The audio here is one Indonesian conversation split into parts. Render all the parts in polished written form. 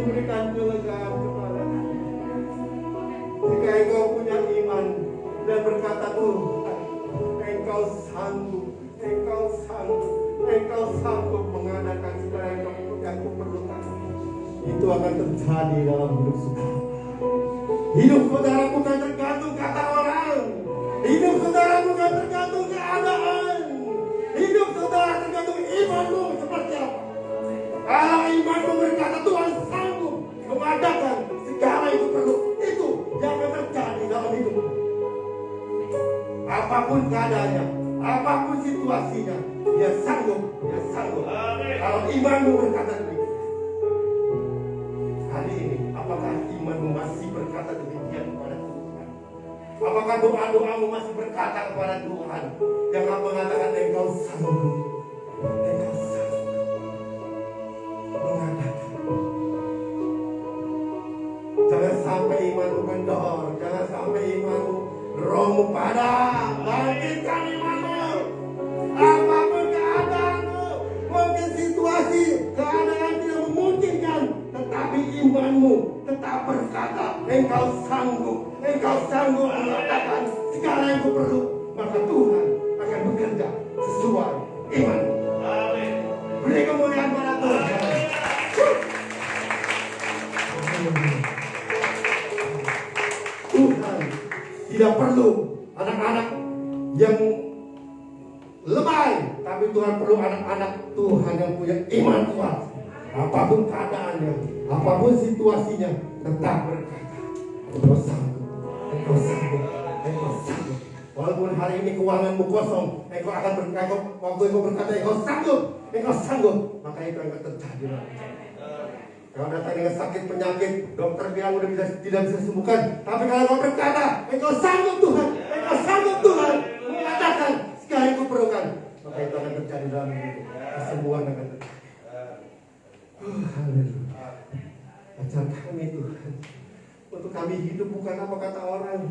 memberikan kelegaan kepadamu. Jika engkau punya iman dan berkata, Tuhan, engkau sanggup mengadakan segala yang kuperlukan, itu akan terjadi dalam hidup saudara. Hidup saudara bukan tergantung kata orang. Hidup saudara bukan tergantung keadaan. Hidup saudara tergantung imanmu seperti apa. Kalau imanmu berkata Tuhan sanggup mengadakan segala yang perlu, itu yang akan terjadi dalam hidupmu. Apapun keadaannya, apapun situasinya, dia sanggup. Kalau imanmu berkata demikian. Hari ini, apakah imanmu masih berkata demikian kepada Tuhan? Apakah doa-doamu masih berkata kepada Tuhan yang mengatakan engkau sanggup mengadakan? Jangan sampai imanmu kendor, jangan sampai imanmu romo padam. Bangkitkan imanmu. Apapun keadaanmu, mungkin situasi keadaan tidak memungkinkan, tetapi imanmu tetap berkata engkau sanggup mengatakan segala yang perlu, maka Tuhan akan bekerja sesuai imanmu. Amin. Beri kemuliaan pada Tuhan. Tuhan tidak perlu anak-anak yang lebay, tapi Tuhan perlu anak-anak Tuhan yang punya iman kuat. Apapun keadaannya, apapun situasinya, tetap berkata, engkau sanggup. Walaupun hari ini keuanganmu kosong, engkau akan berkata, waktu engkau berkata engkau sanggup, maka itu akan terjadi. Kalau datang dengan sakit penyakit, dokter bilang udah tidak bisa sembuhkan. Tapi kalau engkau berkata, engkau sanggup Tuhan, mengatakan segala yang kuperlukan, maka itu akan terjadi dalam hidup. Kesembuhan akan terjadi. Haleluya. Ajar kami Tuhan, untuk kami hidup bukan apa kata orang,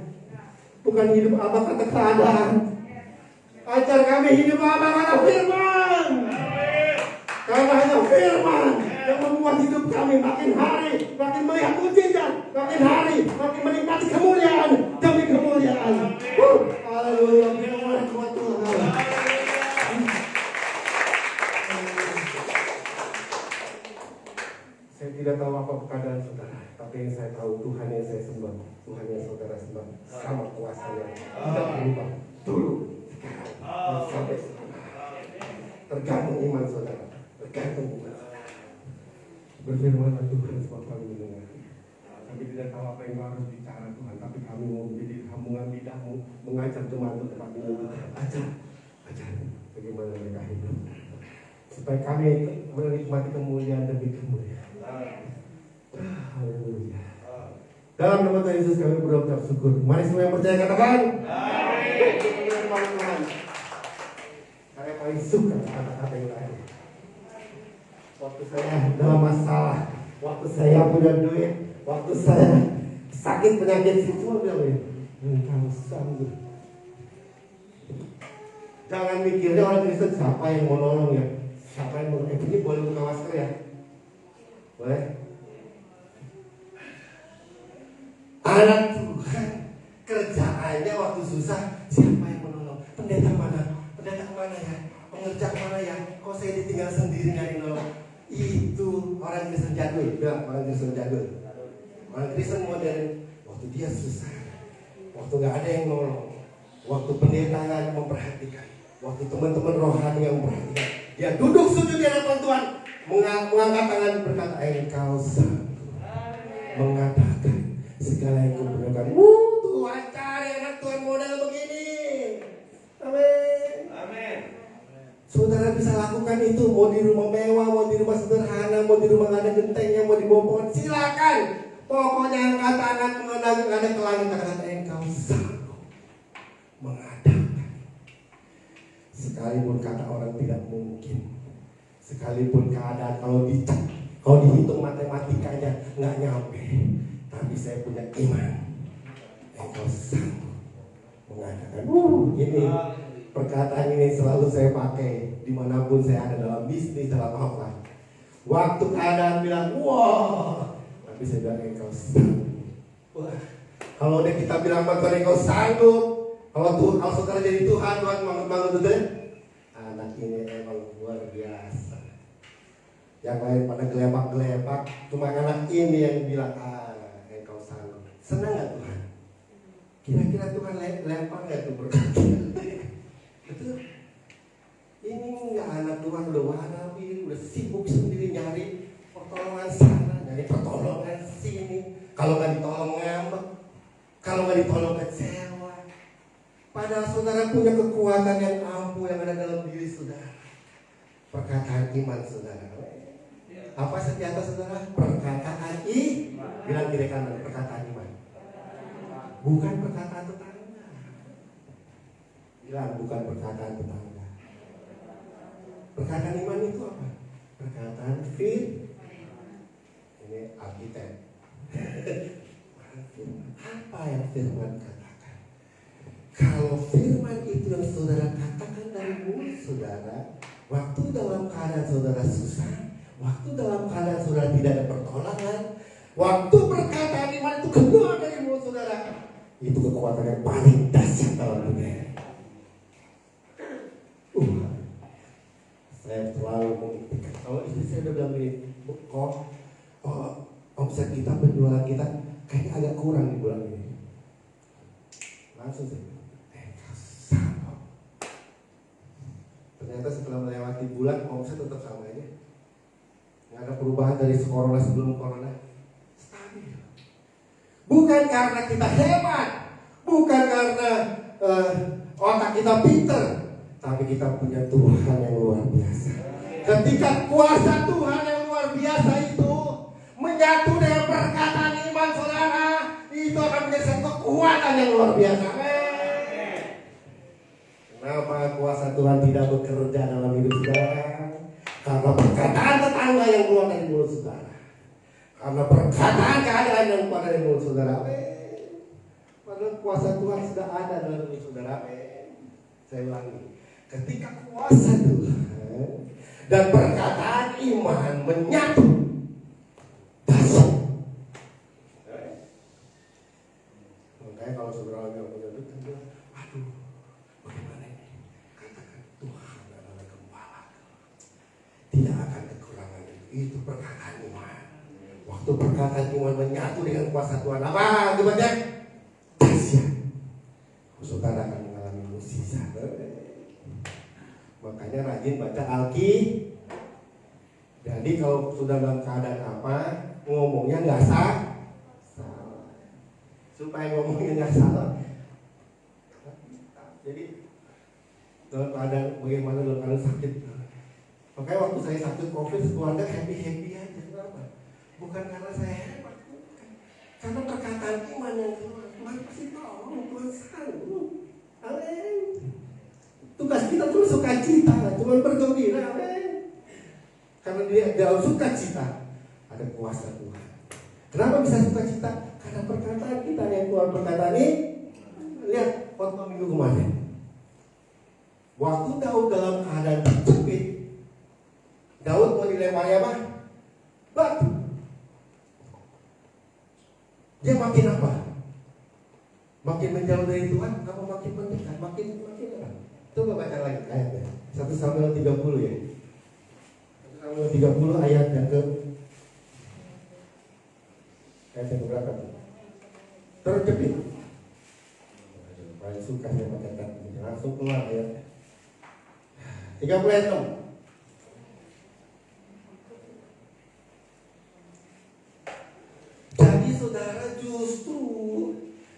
bukan hidup apa kata keadaan. Ajar kami hidup apa kata firman. Karena hanya firman yang membuat hidup kami makin hari makin melihat mujizat, makin hari makin menikmati kemuliaan demi kemuliaan. Haleluya. Tuhan. Saya tidak tahu apa keadaan saudara, tapi yang saya tahu Tuhan yang saya sembah, Tuhan yang saudara sembah sama kuasanya, tidak berubah dulu, sekarang, sampai sekarang. Tergantung iman saudara, tergantung iman. Berfirmanlah Tuhan sebab kami mendengar. Kami tidak tahu apa yang harus bicara Tuhan, tapi kami mau menjadi hambungan lidahmu, mengajar jemaat untuk kami ajar bagaimana mereka hidup, supaya kami menikmati kemuliaan demi kemuliaan. Haleluya. Dalam nama Tuhan Yesus kami berdoa ucap syukur. Mari semua yang percaya katakan amin. Saya paling suka kata-kata yang lain. Waktu saya dalam masalah, waktu saya punya duit, waktu saya sakit penyakit semua bilang engkau sanggup. Jangan mikirnya orang Kristen siapa yang mau nolong ya, siapa yang mau ini boleh buka masker ya, boleh. Anak Tuhan kerjaannya waktu susah siapa yang menolong? Pendeta mana ya, pengerjaan mana ya, kok saya ditinggal sendiri nyari nolong? Itu orang Kristen jadul, orang Kristen modern. Waktu dia susah, waktu gak ada yang nolong, waktu pendeta yang memperhatikan, waktu teman-teman rohani yang memperhatikan, dia duduk sujud di hadapan Tuhan, mengangkat tangan berkata, engkau sanggup mengatakan segala yang kuperlukan. Tuhan cari anak Tuhan model begini. Amin. Saudara bisa lakukan itu, mau di rumah mewah, mau di rumah sederhana, mau di rumah ada gentengnya, mau di bawah pohon, silakan. Pokoknya angkat tangan mengenang ke langit, kata engkau sanggup mengadakan. Sekalipun kata orang tidak mungkin, sekalipun keadaan kalau dihitung matematikanya nggak nyampe, tapi saya punya iman, engkau sanggup mengadakan. Ini perkataan ini selalu saya pakai dimanapun saya ada, dalam bisnis, dalam apa. Waktu keadaan bilang, wah Tapi saya bilang engkau sanggup. Wah, kalau udah kita bilang sama Tuhan engkau sanggup, kalau saudara jadi Tuhan bangun betul, anak ini emang luar biasa. Yang lain pada gelepak-gelepak, cuma anak ini yang bilang engkau sanggup. Senang gak Tuhan? Kira-kira Tuhan lempar gak tuh berkat? Betul. Ini nggak anak Tuhan udah warabi, udah sibuk sendiri nyari pertolongan sana, nyari pertolongan sini. Kalau nggak ditolong ngambek, kalau nggak ditolong kecewa. Padahal saudara punya kekuatan yang ampuh yang ada dalam diri saudara. Perkataan iman saudara. Apa senjata saudara? Perkataan iman. Bilang kiri kanan, perkataan iman. Bukan perkataan tetangga. Bilang bukan perkataan tetangga. Perkataan iman itu apa? Perkataan ini arsitek. Apa yang firman katakan? Kalau firman itu yang saudara katakan dari mulut saudara, waktu dalam keadaan saudara susah, waktu dalam keadaan saudara tidak ada pertolongan, waktu perkataan iman itu keluar dari mulut saudara, itu kekuatan yang paling dahsyat dalam dunia. Saya selalu mengikuti. Kalau istri saya udah bilang gini, omset kita, penjualan kita kayaknya agak kurang di bulan ini. Langsung saya sama. Ternyata setelah melewati bulan, omset tetap sama aja. Nggak ada perubahan dari corona sebelum corona. Stabil. Bukan karena kita hebat, bukan karena otak kita pinter, tapi kita punya Tuhan yang luar biasa. Ketika kuasa Tuhan yang luar biasa itu menyatu dengan perkataan iman saudara, itu akan menjadi satu kekuatan yang luar biasa. Kenapa kuasa Tuhan tidak bekerja dalam hidup saudara? Karena perkataan tetangga yang keluar dari mulut saudara, karena perkataan keadaan yang keluar dari mulut saudara. Padahal kuasa Tuhan sudah ada dalam hidup saudara. Saya ulangi. Ketika kuasa Tuhan dan perkataan iman menyatu, dahsyat. Makanya kalau saudara yang punya duit, aduh, bagaimana ini? Katakan Tuhan adalah gembala, tidak akan kekurangan itu. Itu perkataan iman. Waktu perkataan iman menyatu dengan kuasa Tuhan, apa akibatnya? Dahsyat. Saudara akan mengalami mukjizat. Makanya rajin baca Alkitab. Jadi kalau sudah dalam keadaan apa, ngomongnya nggak salah. Supaya ngomongnya nggak salah. Jadi dalam keadaan bagaimana dalam keadaan sakit. Makanya waktu saya sakit COVID, keluarga happy aja. Kenapa? Bukan karena saya hebat, bukan. Karena perkataan iman yang keluar. Tuhan pasti tahu, Tuhan sanggup. Amin. Tugas kita cuma sukacita, cuma bergembira, amin. Karena dia dalam sukacita ada kuasa Tuhan. Kenapa bisa sukacita? Karena perkataan kita yang keluar perkataan ini. Lihat foto minggu kemarin. Waktu Daud dalam keadaan terjepit, Daud mau dilempari apa? Batu. Dia makin apa? Makin menjauh dari Tuhan, apa makin mendekat? Makin apa? Coba baca lagi ayatnya. 1 Samuel 30 ya. 1 Samuel 30 ayat yang ke ayat yang berapa tuh? Terjepit. Paling suka saya pakai kata langsung keluar ayatnya. 36. Jadi saudara justru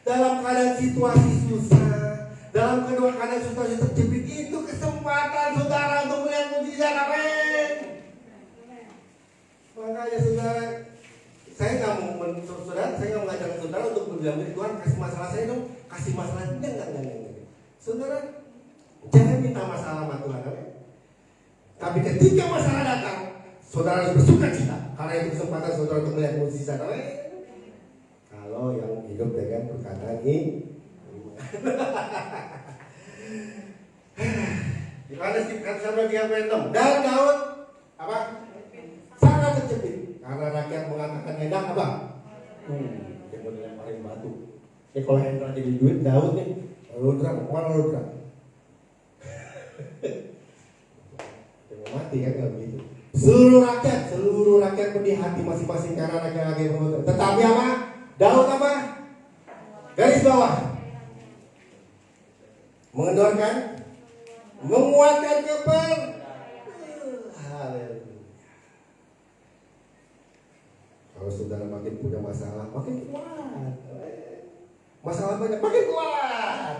dalam keadaan situasi susah, dalam keadaan situasi terjepit, itu kesempatan saudara untuk melihat mujizat. Amin. Makanya saudara, saya nggak mau saya nggak mengajak saudara untuk berdiam diri. Tuhan kasih masalah saya dong, kasih masalah enggak. Saudara jangan minta masalah sama Tuhan. Amin. Tapi ketika masalah datang, saudara harus bersuka cita, karena itu kesempatan saudara untuk melihat mujizat. Amin. Kalau yang hidup dengan perkataan ini. Yohanes 3:36. Dan Daud apa? Sangat terjepit karena rakyat mengatakan hendak apa? Dia mau dilemparin batu. Ini kalau Hendra jadi duit, Daud nih, lalu terang, dia mau mati kan kalau begitu. Seluruh rakyat pun di hati masing-masing karena laki-laki bermotor. Tetapi apa? Daud apa? Garis bawah. Mengendorkan, menguatkan kepala. Haleluya. Kalau saudara makin punya masalah, makin kuat. Masalah banyak, makin kuat.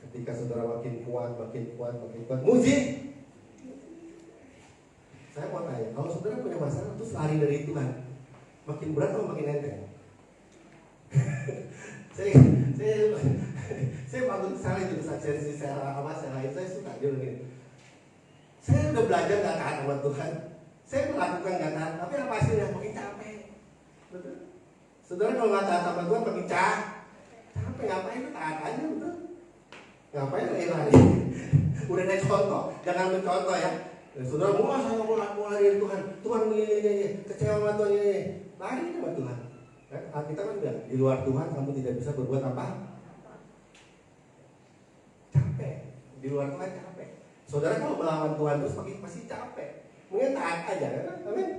Ketika saudara makin kuat, muji. Saya mau tanya, kalau saudara punya masalah terus lari dari Tuhan, makin berat atau makin enteng? saya bangun saya juga saksi saya suka dia begini. Saya udah belajar gak taat sama Tuhan, saya melakukan gak taat, tapi apa hasilnya? Makin capek. Betul? Saudara kalau gak taat sama Tuhan makin capek, ngapain lu taat aja, betul? Ngapain lari? Udah ada contoh, jangan mencontoh ya. Saudara saya mau lari dari Tuhan ini, kecewa sama Tuhan ini, lari sama Tuhan. Kita kan bilang, di luar Tuhan kamu tidak bisa berbuat apa? Capek. Di luar Tuhan capek. Saudara kalau melawan Tuhan terus pasti capek. Mungkin taat aja kan? Amin.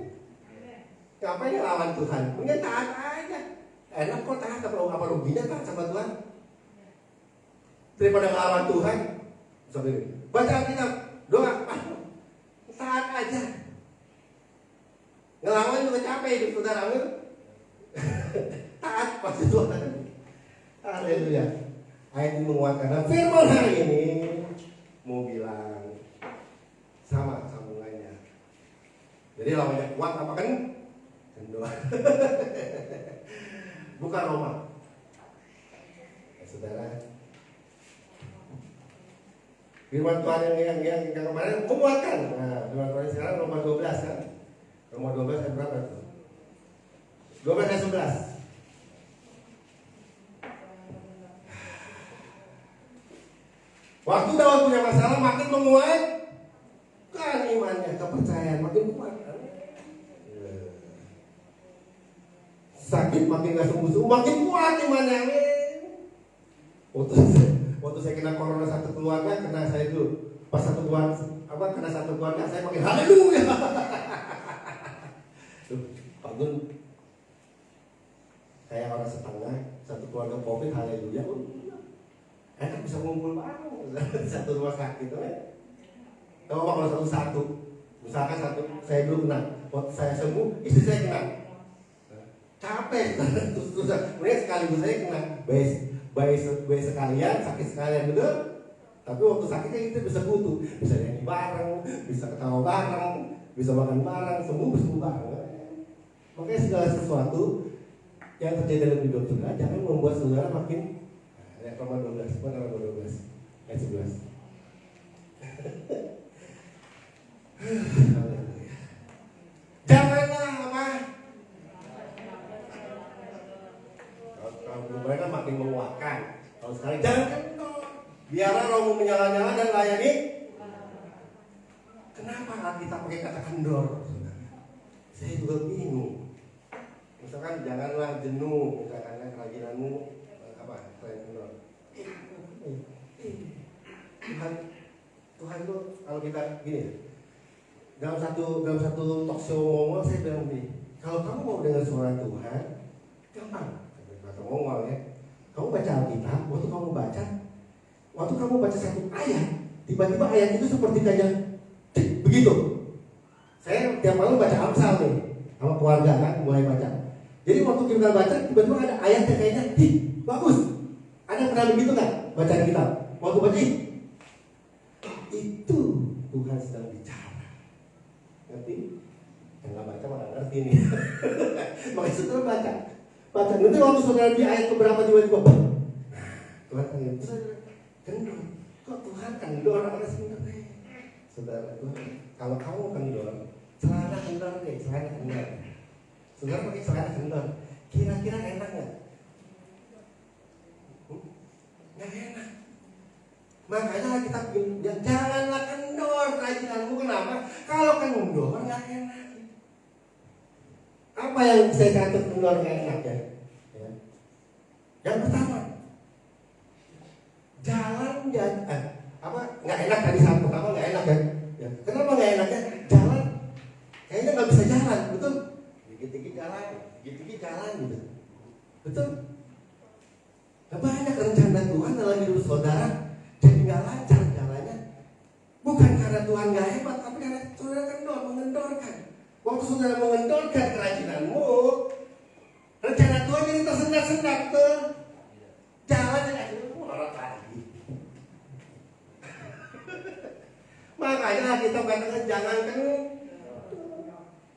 Ngapain lawan Tuhan? Mungkin taat aja. Enak kok taat, apa ruginya taat sama Tuhan? Daripada melawan Tuhan. Sampai baca Alkitab, doa, taat aja. Ngelawan juga capek hidup saudara. Taat pasti Tuhan. Haleluya. Ayat ini menguatkan. Nah, firman hari ini mau bilang sama sambungannya. Jadi lawannya kuat apa kan? Kendor. Bukan Roma. Ya, saudara. Firman Tuhan yang kemarin menguatkan. Nah, firman Tuhan sekarang Roma 12 kan? Roma 12 ayat berapa itu? 12 ayat 11. Waktu Daud punya masalah makin menguatkan imannya, kepercayaan makin kuat. Sakit makin gak sembuh, makin kuat imannya. Waktu saya kena corona satu keluarga, kena saya dulu. Pas kena satu keluarga, saya makin haleluya. Pak Gun, kayak orang setengah, satu keluarga COVID, haleluya. Enak bisa ngumpul bareng satu rumah sakit, kalau kalau satu, misalkan saya dulu kena, waktu saya sembuh, istri saya kena, capek, terus kemudian sekaligus saya kena, baik sekalian, sakit sekalian betul. Tapi waktu sakitnya kita bisa butuh, bisa nyanyi bareng, bisa ketawa bareng, bisa makan bareng, sembuh bareng. Makanya segala sesuatu yang terjadi dalam hidup saudara jangan membuat saudara makin. Ayat Roma 12, mana Roma 12? Ayat 11. Janganlah apa? Kalau mereka makin menguatkan. Kalau sekarang jangan kendor. Biarlah rohmu menyala-nyala dan layani. Kenapa kita pakai kata kendor? Saya juga bingung. Misalkan janganlah jenuh, misalkan kerajinanmu Tuhan tuh kalau kita gini, dalam satu talk show Mongol saya bilang begini, kalau kamu mau dengar suara Tuhan, gampang. Kata Mongol ya, kamu baca Alkitab, waktu kamu baca satu ayat, tiba-tiba ayat itu seperti kayak begitu. Saya tiap malam baca Amsal nih, sama keluarga kan, mulai baca. Jadi waktu kita baca, tiba-tiba ada ayatnya kayaknya, bagus. Ada pernah begitu kan? Baca kitab. Waktu baca itu Tuhan sedang bicara. Ngerti? Yang nggak baca malah ngerti nih. Makanya saudara baca. Nanti waktu saudara di ayat keberapa tiba-tiba Tuhan panggil, kendor. Kok Tuhan kendor orang sebenarnya? Saudara Tuhan, kalau kamu kendor, celana kendor deh, celana kendor. Saudara pakai celana kendor, kira-kira enak nggak? Nggak enak. Makanya kita janganlah kendor kerajinanmu. Kenapa? Kalau kendor nggak enak. Apa Apa yang saya catat kendor nggak enak ya? Yang pertama, jalan apa nggak enak tadi saat pertama nggak enak kan? Ya. Kenapa nggak enaknya? Jalan kayaknya nggak bisa jalan, betul? Dikit-dikit jalan, dikit-dikit jalan gitu, betul? Nah, banyak rencana Tuhan dalam hidup saudara jadi nggak lancar jalannya, bukan karena Tuhan nggak hebat, tapi karena saudara mengendorkan. Waktu saudara mengendorkan kerajinanmu, rencana Tuhan jadi tersendat-sendat tuh. Jalan jadi melorot lagi. Makanya kita katakan jangankan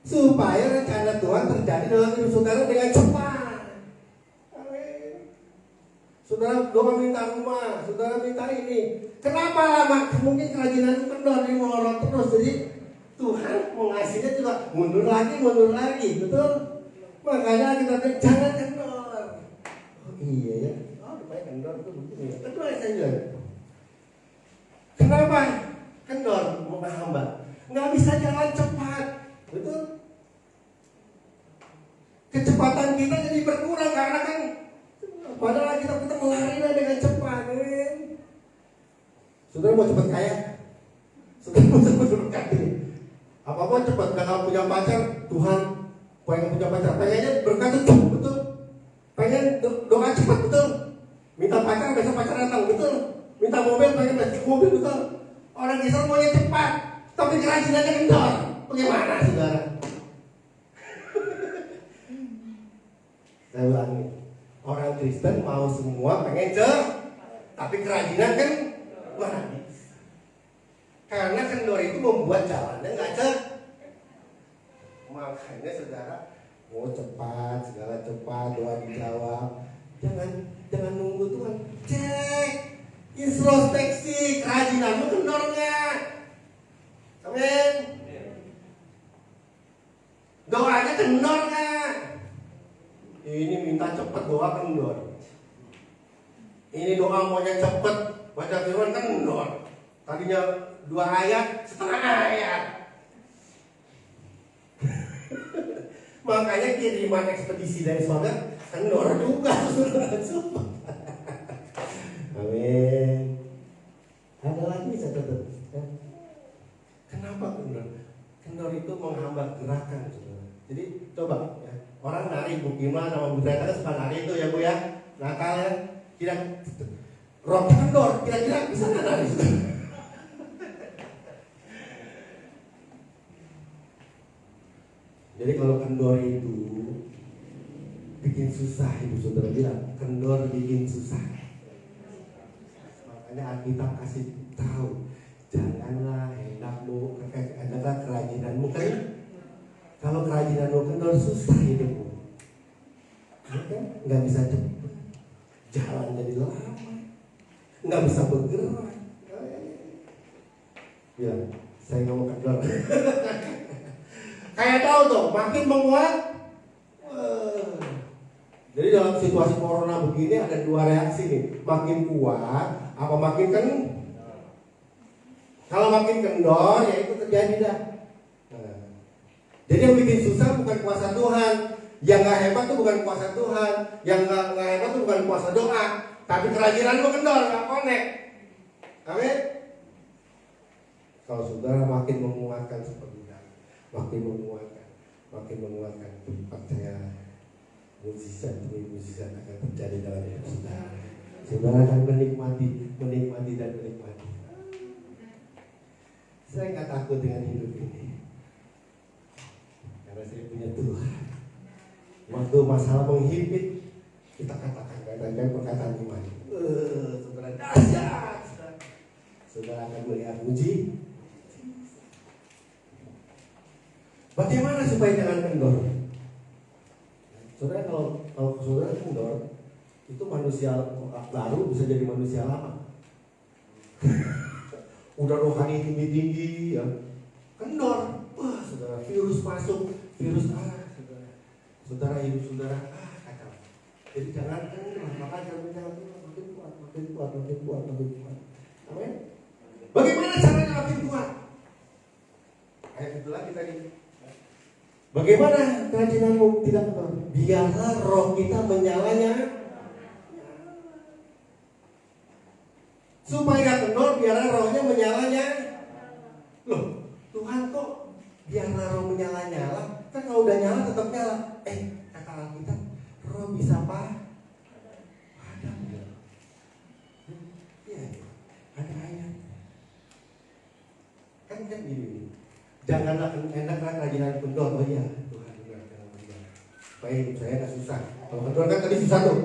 supaya rencana Tuhan terjadi dalam hidup saudara dengan cepat. Amin. Saudara doa minta rumah, saudara minta ini. Kenapa lama? Mungkin kerajinan kendor ini melorot terus. Jadi Tuhan mengasihnya juga mundur lagi, betul? Makanya kita bilang jangan kendor. Oh iya ya. Oh supaya kendor itu begini. Kedua saja. Kenapa? Kendor menghambat. Nggak bisa jalan cepat, betul? Kecepatan kita jadi berkurang karena kan padahal kita melarilah dengan cepat. Saudara mau cepat kaya? Saudara mau cepat berkati? Apa-apa cepat. Kalau punya pacar, Tuhan pengen punya pacar, pengennya berkat cepat, betul? Pengen doa cepat, betul? Minta pacar, besok pacar datang, betul? Minta mobil, pengen besok mobil, betul? Orang Israel maunya cepat, tapi kerajinannya kendor. Bagaimana saudara? Saya ulangi, orang Kristen mau semua pengen tapi kerajinan kan wah. Karena kendor itu membuat jalannya nggak cepat. Makanya saudara mau cepat, segala cepat, doa dijawab. Jangan nunggu Tuhan. Cek introspeksi kerajinanmu kendor nggak? Amin. Doanya kendor nggak? Ini minta cepet doa kendor. Ini doa maunya cepet, baca firman kendor. Tadinya 2 ayat, setengah ayat. Makanya kiriman ekspedisi dari saudara kendor juga. Amin. Ada lagi saya tutup. Kenapa kendor? Kendor itu menghambat gerakan, saudara. Jadi coba ya, orang nari Bukima sama Budaya kan suka nari itu ya Bu ya, nakal ya. Kira rock kendor, kira-kira bisa nggak nari? Jadi kalau kendor itu bikin susah, ibu saudara bilang kendor bikin susah. Makanya Alkitab kasih tahu, janganlah hendakmu, hendaklah kerajinanmu kan. Kalau kerajinanmu kendor susah hidupmu, nggak bisa cepat, jalan jadi lama, nggak bisa bergerak. Ya, saya nggak mau kendor. Kayak tahu tuh, makin menguat. Jadi dalam situasi corona begini ada 2 reaksi nih, makin kuat apa makin kalau makin kendor ya itu terjadi dah. Jadi yang bikin susah bukan kuasa Tuhan, yang nggak hebat tuh bukan kuasa Tuhan, yang nggak hebat tuh bukan kuasa doa, tapi kerajinan lu kendor, nggak connect. Amin. Kalau saudara makin menguatkan seperti itu, makin menguatkan, percaya mujizat demi mujizat akan terjadi dalam hidup saudara. Saudara akan menikmati. Saya nggak takut dengan hidup ini, karena saya punya Tuhan. Waktu masalah menghimpit, kita katakan perkataan iman. Saudara dahsyat. Saudara akan melihat uji. Bagaimana supaya jangan kendor? Saudara kalau saudara kendor, itu manusia baru bisa jadi manusia lama. Udah rohani tinggi-tinggi ya, kendor. Wah saudara, virus masuk, saudara hidup saudara kacau. Jadi jangan kendor, makanya makin kuat. Amin. Bagaimana caranya makin kuat? Kayak gitu lagi tadi. Bagaimana kerajinanmu tidak kendor? Biarlah roh kita menyalanya. Supaya gak kendor, biarlah rohnya menyalanya. Loh, Tuhan kok biarlah roh menyala-nyala? Kan kalau udah nyala tetap nyala. Kata Alkitab, roh bisa padam. Iya, ada ayat. Kan gini. Janganlah hendaklah kerajinan kendor. Oh iya, Tuhan benar, jangan kendor. Supaya hidup saya gak susah. Kalau kendor kan tadi susah tuh.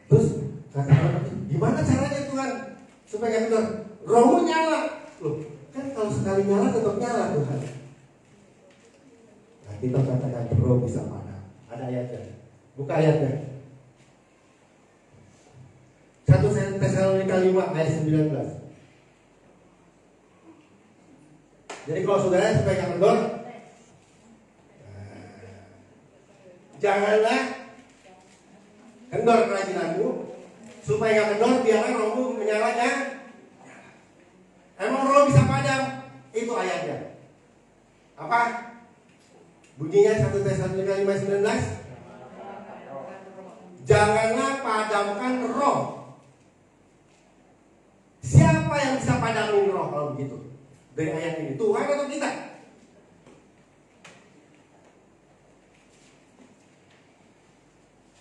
Terus kata Allah, gimana caranya Tuhan supaya gak kendor? Rohmu nyala. Loh, kan kalau sekali nyala tetap nyala Tuhan. Nah, kita katakan roh bisa padam. Ada ayatnya. Buka ayatnya. 1 Tesalonika 5 ayat 19. Jadi kalau saudara supaya gak kendor, janganlah kendor kerajinanmu. Supaya gak kendor, biarlah rohmu menyalanya. Emang roh bisa padam? Itu ayatnya. Apa? Bunyinya 1 Tesalonika 5:19. Janganlah padamkan roh. Siapa yang bisa padamin roh kalau begitu? Dari ayat ini, Tuhan atau kita?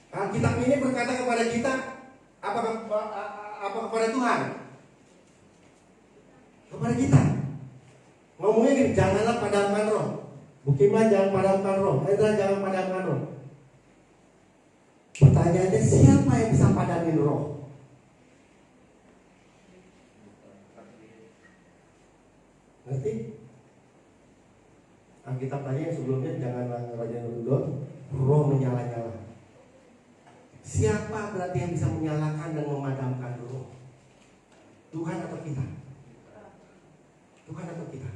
Alkitab ini berkata kepada kita, apa kepada Tuhan? Kepada kita. Ngomongnya gini, janganlah padamkan roh. Bukiman jangan padamkan roh. Ezra jangan padamkan roh. Pertanyaannya, siapa yang bisa padamin roh? Ngerti? Alkitab tadi yang sebelumnya janganlah kerajaan kendor, roh menyala-nyala. Siapa berarti yang bisa menyalakan dan memadamkan roh? Tuhan atau kita? Tuhan atau kita?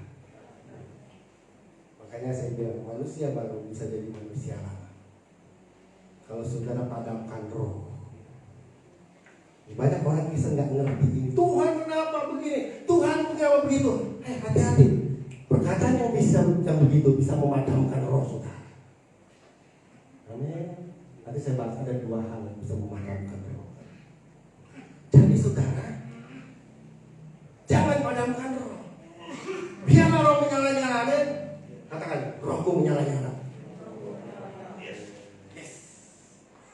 Makanya saya bilang manusia baru bisa jadi manusia lama kalau saudara padamkan roh. Banyak orang bisa nggak ngerti ini. Tuhan kenapa begini? Tuhan kenapa begitu? Hati-hati. Perkataan yang bisa yang begitu bisa memadamkan roh saudara. Amin. Nanti saya bahas ada 2 hal yang bisa memadamkan roh. Jadi saudara, jangan padamkan roh. Biarlah roh menyala-nyala. Amin. Katakan, rohku menyala-nyala. Yes.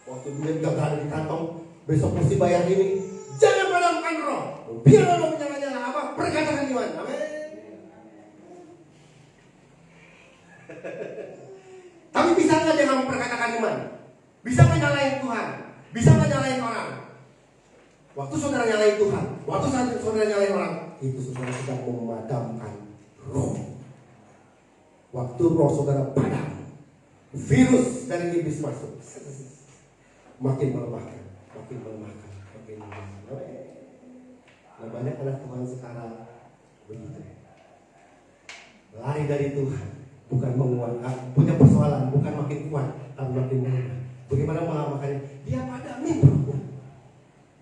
Waktu duit gak ada di kantong, besok mesti bayar ini. Jangan padamkan roh. Biarlah roh menyala-nyala. Apa? Perkataan iman. Amin. Tapi bisa nggak dia kamu perkatakan iman? Bisa nggak nyalain Tuhan? Bisa nggak nyalain orang? Waktu saudara nyalain Tuhan, waktu saudara nyalain orang, itu saudara sedang memadamkan roh. Waktu roh saudara padam, virus dari iblis masuk, makin melemahkan, makin melemahkan, makin melemahkan. Nah, banyak anak Tuhan sekarang begitu, lari dari Tuhan, bukan menguatkan, punya persoalan, bukan makin kuat, tapi makin melemah. Bagaimana mengamalkannya? Dia padamin rohnya,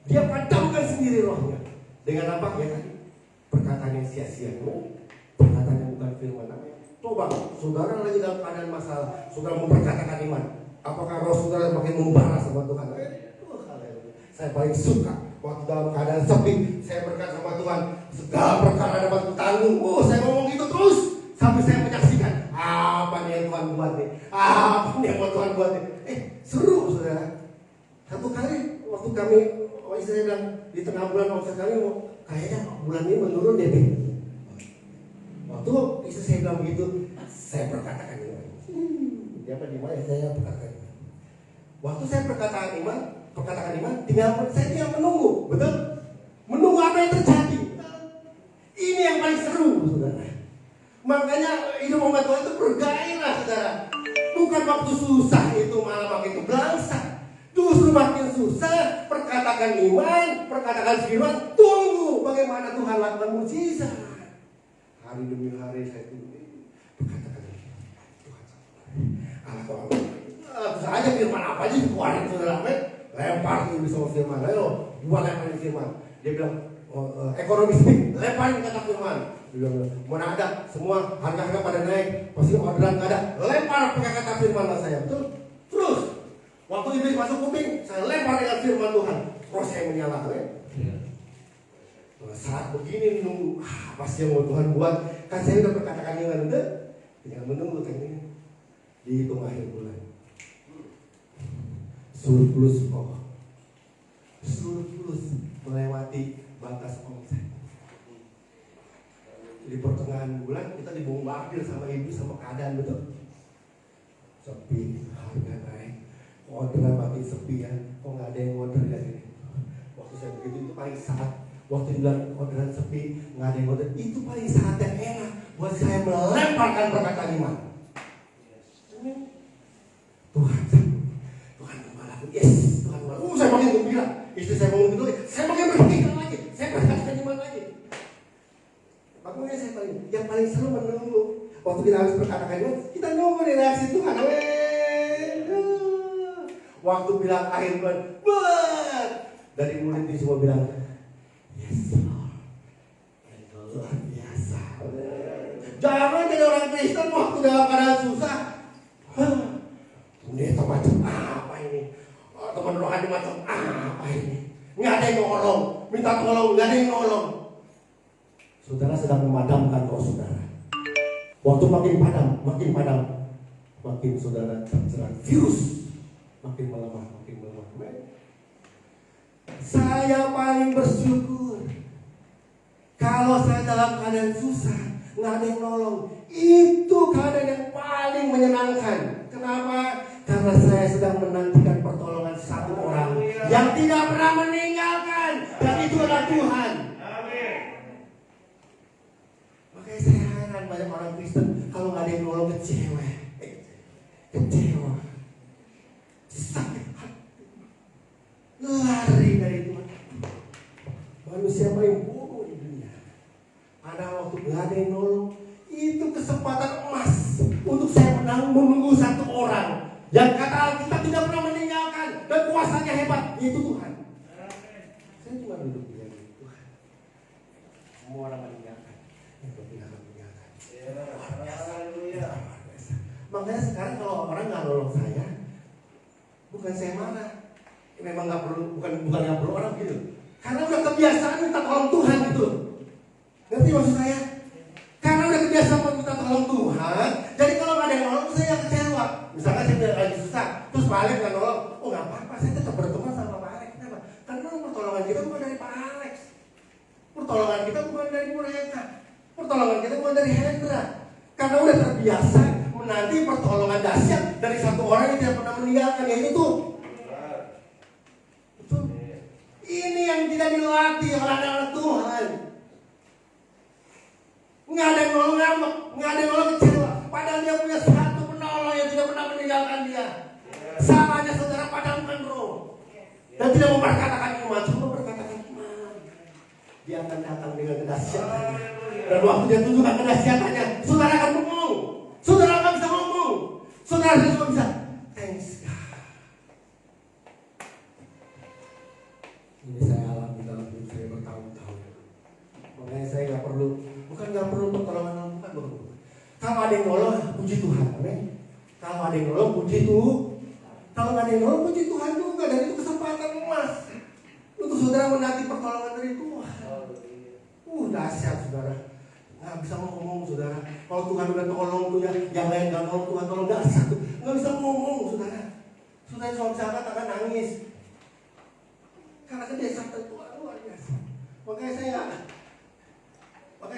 dia padamkan sendiri rohnya. Dengan apa ya tadi? Perkataan yang sia-sia, perkataan yang bukan firman. Coba, saudara lagi dalam keadaan masalah, saudara memperkatakan iman. Apakah roh saudara makin membara sama Tuhan? Saya paling suka waktu dalam keadaan sepi, saya berkata sama Tuhan, segala perkara dapat kutanggung. Saya ngomong gitu terus sampai saya menyaksikan apa nih yang Tuhan buat nih, apa nih yang Tuhan buat nih. Seru saudara. Satu kali waktu kami, istri saya bilang di tengah bulan waktu kami, kayaknya bulan ini menurun deh. Waktu istri saya bilang begitu, saya perkatakan iman. Dia apa di mana? Saya perkatakan iman. Waktu saya perkatakan iman, saya tinggal menunggu, betul? Menunggu apa yang terjadi. Ini yang paling seru, saudara. Makanya hidup umat Tuhan itu bergairah, saudara. Bukan waktu susah itu malah makin kebelangsak. Justru makin susah, perkatakan iman, perkatakan firman, tunggu bagaimana Tuhan lakukan mujizat. Hari demi hari saya tunggu, perkatakan Tuhan. Terus aja firman apa aja dikeluarin saudara, lempar itu sama firman, ayo buat lemparin firman. Dia bilang, ekonomi speak, lemparin kata firman. Mana ada semua harga-harga pada naik, pasti orderan nggak ada, lempar pakai kata firman saya, betul? Terus waktu iblis masuk kuping, saya lempar dengan firman Tuhan, terus saya menyala. Saat begini nunggu, pasti yang mau Tuhan buat, kan saya udah berkatakan dengan udah, tinggal menunggu kan ini, dihitung akhir bulan, surplus melewati batas omset. Di pertengahan bulan kita dibombardir sama ibu sama keadaan, betul? Sepi, harga naik, orderan makin sepi ya, kok nggak ada yang order ya ini. Waktu saya begitu itu paling saat, waktu dibilang orderan sepi, nggak ada yang order, itu paling saat yang enak buat saya melemparkan perkataan iman. Tuhan gembalaku, yes, Tuhan gembalaku. Saya makin gembira, istri saya bangun tidur, saya makin berpikir lagi, saya perkatakan iman lagi. Makanya saya yang paling seru menunggu. Waktu kita harus berkatakan iman, kita nunggu nih reaksi Tuhan. Waktu bilang akhir bulan, dari mulut ini semua bilang, yes Lord, luar biasa. Jangan jadi orang Kristen waktu dalam keadaan susah. Pendeta macam apa ini? Teman rohani macam apa ini? Nggak ada yang nolong, minta tolong, nggak ada yang nolong. Saudara sedang memadamkan roh saudara. Waktu makin padam, makin saudara terserang virus, makin melemah. Saya paling bersyukur kalau saya dalam keadaan susah, nggak ada yang nolong. Itu keadaan yang paling menyenangkan. Kenapa? Karena saya sedang menantikan pertolongan satu orang yang tidak pernah meninggalkan, dan itu adalah Tuhan. Makanya saya heran banyak orang Kristen kalau nggak ada yang nolong kecewa, sakit hati, lari dari Tuhan. Manusia paling bodoh di dunia. Ada waktu nggak ada yang nolong, itu kesempatan emas untuk saya menunggu satu orang yang kata Alkitab tidak pernah meninggalkan dan kuasanya hebat, yaitu Tuhan. Saya cuma duduk di Tuhan. Semua orang meninggalkan, yang tidak meninggalkan. Makanya sekarang kalau orang nggak nolong saya, bukan saya marah. Memang nggak perlu, bukan nggak perlu orang gitu. Karena udah kebiasaan minta tolong Tuhan gitu. Ngerti maksud saya? Karena udah kebiasaan minta tolong Tuhan, jadi kalau nggak ada yang nolong saya kecewa. Misalkan saya lagi susah, terus Pak Alex nggak nolong, oh nggak apa-apa, saya tetap berteman sama Pak Alex. Kenapa? Karena pertolongan kita bukan dari Pak Alex, pertolongan kita bukan dari mereka, pertolongan kita bukan dari Hendra. Karena udah terbiasa menanti pertolongan dahsyat dari satu orang yang tidak pernah meninggalkan, yaitu Tuhan. Betul. Ini yang tidak dilatih oleh anak-anak Tuhan. Nggak ada yang nolong ngambek, nggak ada yang nolong kecewa. Padahal dia punya satu penolong yang tidak pernah meninggalkan dia. Samanya saudara padamkan roh dan tidak memperkatakan iman, cuma berkatakan iman. Dia akan datang dengan kedahsyatannya. Dan waktu dia tunjukkan kedahsyatannya, saudara akan bengong. Saudara akan bisa ngomong. Saudara cuma bisa thanks God. Ini saya alami dalam hidup saya bertahun-tahun. Makanya saya nggak perlu pertolongan Tuhan, bukan. Kalau ada yang nolong, puji Tuhan, amin. Kalau ada yang nolong, puji Tuhan. Kalau nggak ada yang nolong, puji Tuhan juga. Dan itu kesempatan emas untuk saudara menanti pertolongan dari Tuhan. Dahsyat saudara. Nggak bisa ngomong saudara. Kalau Tuhan udah tolong tuh ya, yang lain nggak nolong, Tuhan tolong, dahsyat tuh. Nggak bisa ngomong saudara. Saudara suami sahabat akan nangis. Karena kedahsyatan Tuhan luar biasa. Makanya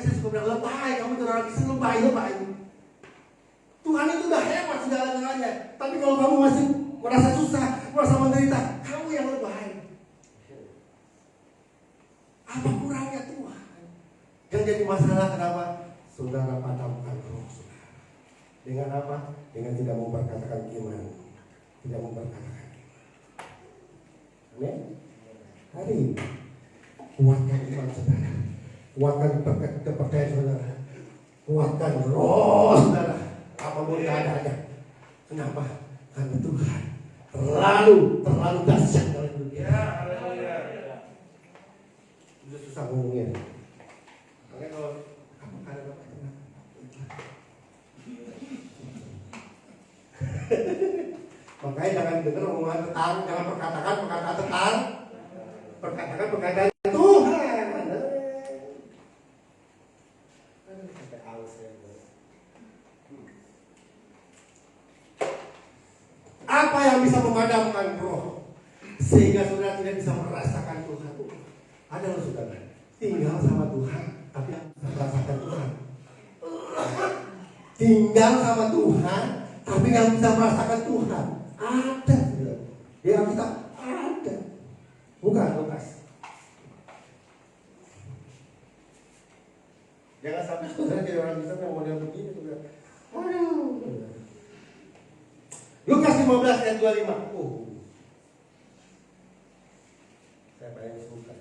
saya suka bilang, lebay, kamu itu orang Kristen, lebay. Tuhan itu udah hebat segala-galanya. Tapi kalau kamu masih merasa susah, merasa menderita, kamu yang lebay. Apa kurangnya Tuhan? Yang jadi masalah kenapa? Saudara padamkan roh saudara. Dengan apa? Dengan tidak memperkatakan iman. Tidak memperkatakan iman. Amin? Hari ini kuatkan iman saudara. Kuatkan kepercayaan saudara. Kuatkan roh saudara. Apapun keadaannya. Kenapa? Karena Tuhan terlalu dahsyat dalam hidup kita. Udah susah ngomongnya. Makanya kalau ada apa enak. Makanya jangan dengar omongan tetang, jangan perkatakan tetang, perkatakan Tuhan. Sampai aus ya. Apa yang bisa memadamkan roh sehingga saudara tidak bisa merasakan Tuhan? Ada loh saudara, tinggal sama Tuhan tapi bisa merasakan Tuhan. Tinggal sama Tuhan tapi nggak bisa merasakan Tuhan. Ada, di Alkitab ada. Bukan Lukas. Jangan sampai saudara jadi orang Kristen yang model begini saudara. Aduh. Lukas 15 ayat 25. Saya paling suka.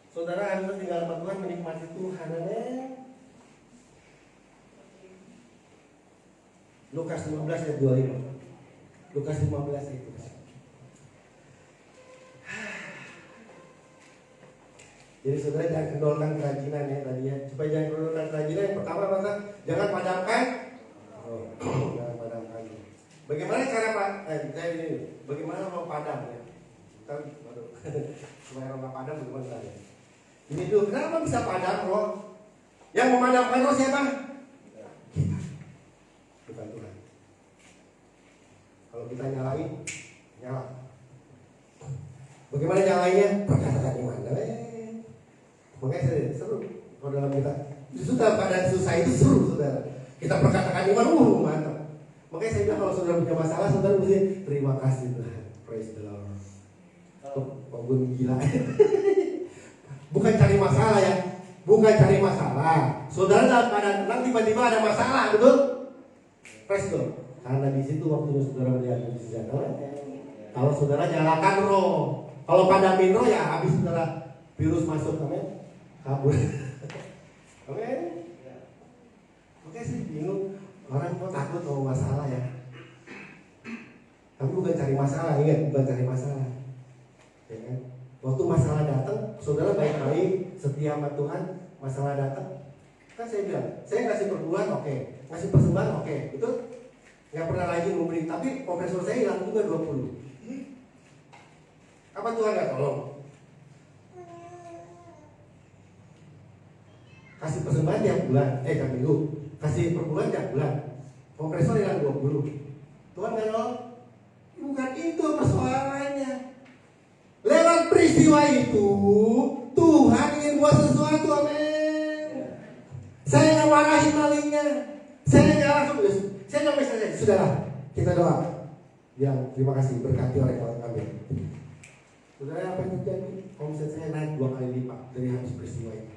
Saudara harus tinggal sama Tuhan, menikmati Tuhan. Amin. Lukas 15 ayat 25. Lukas 15 ayat 25. Jadi saudara jangan kendorkan kerajinan ya tadi ya. Supaya jangan kendorkan kerajinan, yang pertama apa? Jangan padamkan. Jangan padamkan. Bagaimana cara bagaimana mau padam ya? Supaya orang padam bagaimana ya? Ini dulu, kenapa bisa padam roh? Yang memadamkan roh siapa? Kita. Bukan Tuhan. Kalau kita nyalain, nyala. Bagaimana nyalainnya? Perkataan iman. Makanya saya seru kalau dalam kita sudah pada susah itu seru saudara. Kita perkatakan iman, mantap. Makanya saya bilang kalau saudara punya masalah, saudara mesti terima kasih Tuhan, praise the Lord. Bangun gila. Bukan cari masalah ya, bukan cari masalah. Saudara dalam keadaan tenang tiba-tiba ada masalah, betul? Praise the Lord. Karena di situ waktunya saudara melihat mujizat. Kalau saudara nyalakan roh, kalau padamin roh ya habis saudara virus masuk, amin. Kabur. Oke. Oke sih bingung. Orang kok takut mau masalah ya. Tapi bukan cari masalah, ingat bukan cari masalah. Ya kan? Waktu masalah datang, saudara baik-baik, setia sama Tuhan, masalah datang. Kan saya bilang, saya ngasih perbulan oke, ngasih persembahan oke, betul? Nggak pernah lagi memberi, tapi profesor saya hilang juga 20. Apa Tuhan nggak tolong? Kasih persembahan tiap bulan, tiap minggu. Kasih per bulan tiap bulan. Kompresor yang 20. Tuhan nggak nolong? Bukan itu persoalannya. Lewat peristiwa itu, Tuhan ingin buat sesuatu, amin. Saya nggak marahin malingnya. Saya nggak langsung, saya nggak bisa. Sudahlah, kita doa. Yang terima kasih, berkati orang yang kami. Saudara, apa yang terjadi? Omset saya naik 2 kali lipat dari habis peristiwa itu.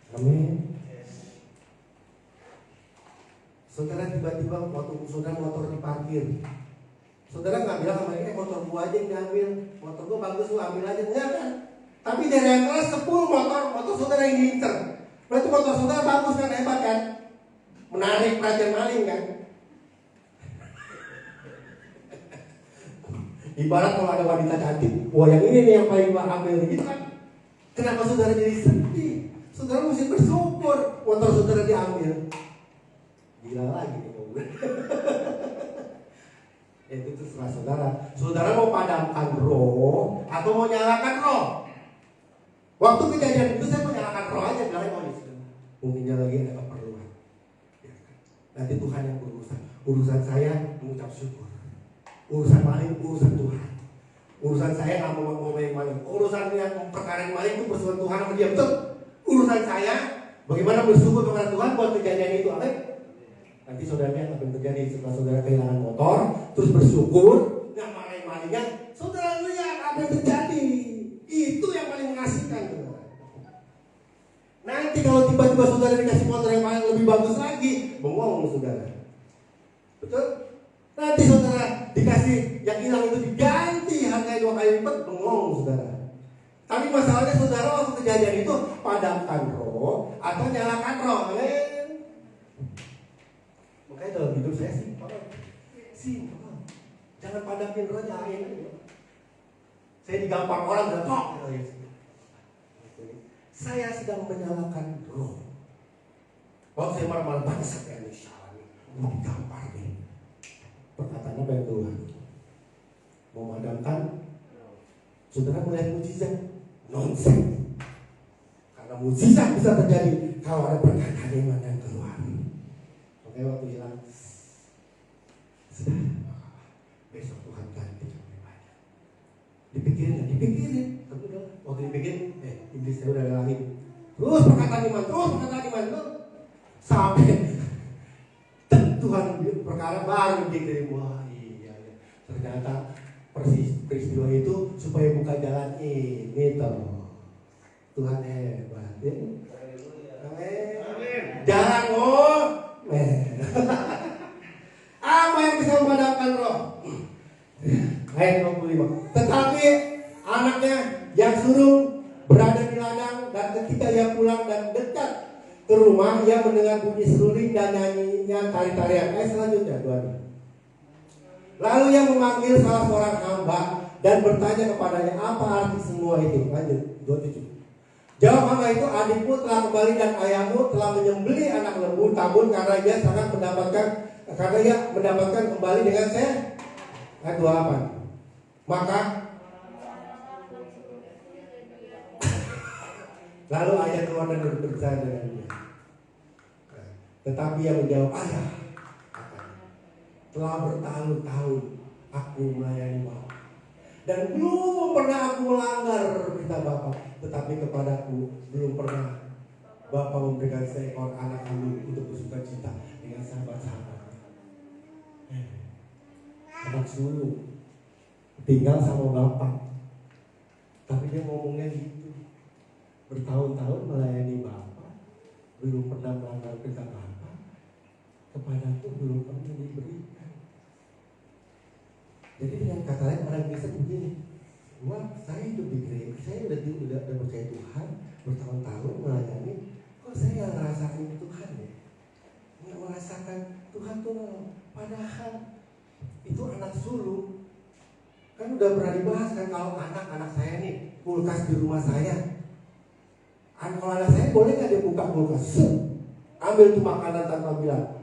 Amin. Saudara tiba-tiba waktu saudara motor diparkir, saudara nggak bilang sama ini motor gua aja yang diambil, motor gua bagus gua ambil aja, enggak kan? Tapi dari yang kelas 10 motor saudara yang diincer. Berarti motor saudara bagus kan, hebat kan? Menarik perhatian maling kan? Ibarat kalau ada wanita cantik, wah yang ini nih yang paling gua ambil gitu kan? Kenapa saudara jadi sedih? Saudara mesti bersyukur motor saudara diambil. Gila lagi nih mobil. Itu terserah saudara. Saudara mau padamkan roh atau mau nyalakan roh? Waktu kejadian itu saya mau nyalakan roh aja, bilangnya mau sudah. Mungkinnya lagi ada keperluan. Nanti Tuhan yang berurusan. Urusan saya mengucap syukur. Urusan maling, urusan Tuhan. Urusan saya nggak mau maling. Urusan yang perkara yang maling itu bersama Tuhan sama dia, betul? Urusan saya bagaimana bersyukur kepada Tuhan buat kejadian itu, amin. Nanti saudara lihat apa yang terjadi setelah saudara kehilangan motor, terus bersyukur, nggak marahin malingnya. Saudara lihat apa yang terjadi. Itu yang paling mengasihkan, saudara. Nanti kalau tiba-tiba saudara dikasih motor yang paling lebih bagus lagi, bengong saudara. Betul? Nanti saudara dikasih yang hilang itu diganti harganya 2 kali lipat, bengong saudara. Tapi masalahnya saudara waktu kejadian itu padamkan roh atau nyalakan roh, amin. Makanya dalam hidup saya simpel. Jangan padamin roh, nyalain. Saya digampar orang dan kok. Saya sedang menyalakan roh. Waktu saya marah-marah bangsa kayak ini salah nih, mau digampar nih. Perkataannya apa yang keluar? Memadamkan. Saudara melihat mujizat? Nonsense. Karena mujizat bisa terjadi kalau ada perkataan iman yang keluar. Oke, waktu hilang. Sudah. Besok Tuhan ganti yang lebih banyak. Dipikirin. Tapi udah, waktu dipikirin, iblis saya udah ngalahin. Terus perkataan iman. Sampai Tuhan perkara baru dikirim. Wah iya. Ternyata peristiwa itu supaya buka jalan ini toh. Tuhan hebat ya. Amin. Jalan apa yang bisa memadamkan roh? Ayat 25. Tetapi anaknya yang suruh berada di ladang, dan ketika ia pulang dan dekat ke rumah, ia mendengar bunyi seruling dan nyanyinya tari-tarian. Selanjutnya 2. Lalu ia memanggil salah seorang hamba dan bertanya kepadanya, apa arti semua itu? Lanjut 27. Jawab hamba itu, adikmu telah kembali dan ayahmu telah menyembeli anak lembu tabun karena ia mendapatkan kembali dengan saya. Ayat 28. Maka lalu ayah keluar dan berbicara dengan dia. Tetapi ia menjawab, ayah, telah bertahun-tahun aku melayani Bapak dan belum pernah aku melanggar perintah Bapak. Tetapi kepadaku belum pernah Bapak memberikan seekor anak kambing untuk bersuka cita dengan sahabat-sahabat. Anak sulung tinggal sama Bapak, tapi dia ngomongnya gitu. Bertahun-tahun melayani Bapak, belum pernah melanggar perintah Bapak. Kepadaku belum pernah diberikan. Jadi dengan kata lain orang Kristen begini, wah saya hidup di gereja, saya udah percaya Tuhan bertahun-tahun melayani, kok saya nggak ngerasain Tuhan ya, nggak merasakan Tuhan tuh, padahal itu anak sulung. Kan udah pernah dibahas kan, kalau anak saya nih kulkas di rumah saya, kalau anak saya boleh nggak dia buka kulkas, ambil tuh makanan tanpa bilang,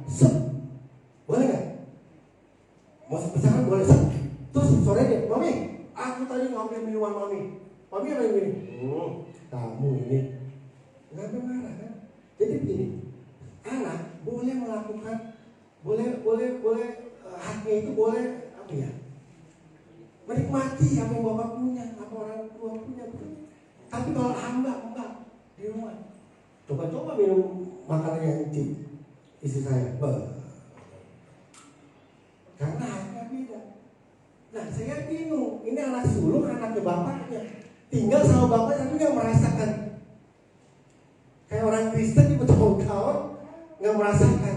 boleh nggak? Mau misalkan boleh, terus sore deh, mami, aku tadi ngambil minuman mami apa yang ini? Kamu ini nggak marah kan? Jadi begini, anak boleh melakukan, boleh haknya itu boleh apa ya? Menikmati apa yang Bapak punya, apa orang tua punya. Tapi kalau hamba enggak di rumah, coba minum makanan yang istri saya, karena haknya beda. Nah saya bingung, ini anak sulung, anaknya bapaknya, tinggal sama bapaknya tapi nggak merasakan. Kayak orang Kristen di bertahun-tahun nggak merasakan.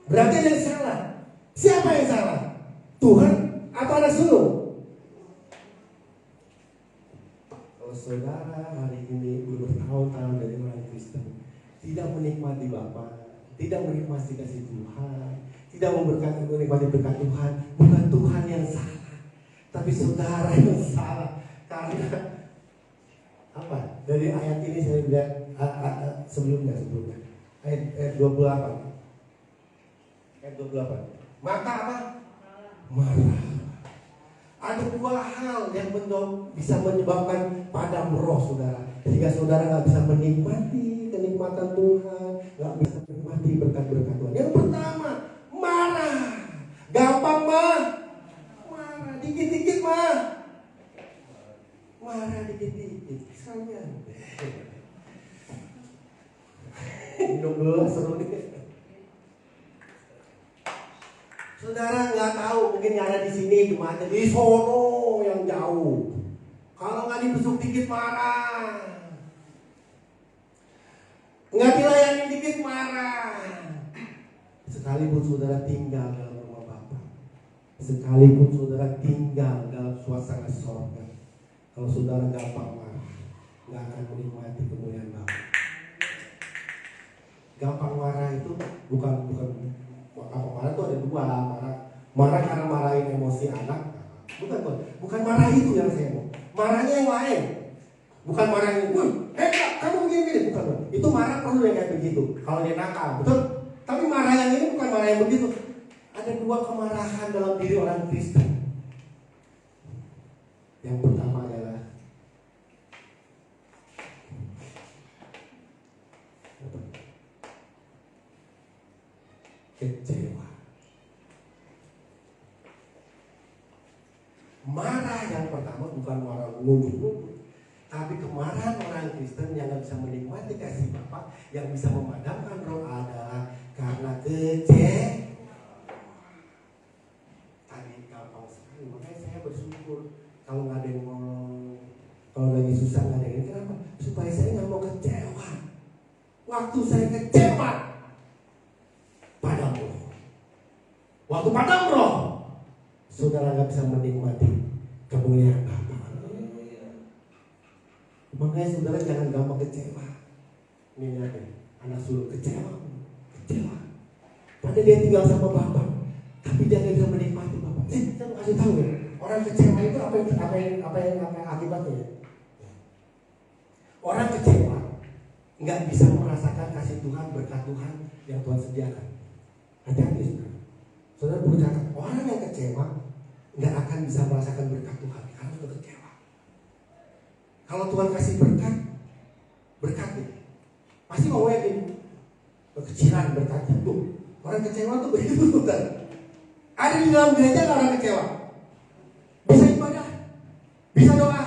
Berarti ada yang salah. Siapa yang salah? Tuhan atau anak sulung? Kalau saudara hari ini bertahun-tahun dari orang Kristen, tidak menikmati Bapa, tidak menikmati kasih Tuhan, tidak menikmati berkat Tuhan, bukan Tuhan yang salah, tapi saudara yang salah. Karena apa? Dari ayat ini saya lihat sebelumnya ayat 28. Ayat 28. Maka apa? Marah. Ada dua hal yang bisa menyebabkan padam roh saudara, sehingga saudara nggak bisa menikmati kenikmatan Tuhan, nggak bisa menikmati berkat-berkat Tuhan. Yang pertama, marah. Gampang marah, dikit-dikit marah dikit-dikit. Sekalian minum dulu seru nih. Saudara nggak tahu, mungkin yang ada di sini jemaatnya di sono yang jauh. Kalau nggak dibesuk dikit marah, nggak dilayani dikit marah. Sekalipun saudara tinggal dalam rumah Bapa, sekalipun saudara tinggal dalam suasana sorga, kalau saudara gampang marah, nggak akan menikmati kemuliaan Bapa. Gampang marah itu bukan apa, marah itu ada dua. Marah karena marahin emosi anak, Bukan marah itu yang saya mau. Marahnya yang lain. Bukan marah yang, kamu begini, bukan. Itu marah perlu yang kayak begitu. Kalau dia nakal, betul. Tapi marah yang ini bukan marah yang begitu. Ada dua kemarahan dalam diri orang Kristen. Yang pertama adalah kecewa. Marah yang pertama bukan marah ngunduh-ngunduh, tapi kemarahan orang Kristen yang gak bisa menikmati kasih Bapa, yang bisa memadamkan roh adalah karena kecewa. Tadi gampang sekali, makanya saya bersyukur kalau nggak ada yang mau, kalau lagi susah nggak ada yang ini. Kenapa? Supaya saya nggak mau kecewa. Waktu saya kecewa, padam roh. Waktu padam roh, saudara nggak bisa menikmati kemuliaan Bapa. Makanya saudara jangan gampang kecewa. Ini ada anak sulung kecewa. Padahal dia tinggal sama Bapa, tapi dia nggak bisa menikmati Bapa. Saya mau kasih tahu ya, orang kecewa itu apa yang akibatnya? Orang kecewa nggak bisa merasakan kasih Tuhan, berkat Tuhan yang Tuhan sediakan. Hati-hati saudara. Saudara perlu catat, orang yang kecewa nggak akan bisa merasakan berkat Tuhan karena sudah kecewa. Kalau Tuhan kasih berkat itu pasti mau yakin kekecilan berkatnya tuh. Orang kecewa tuh begitu bukan? Ada di dalam gereja nggak orang kecewa? Bisa ibadah, bisa doa,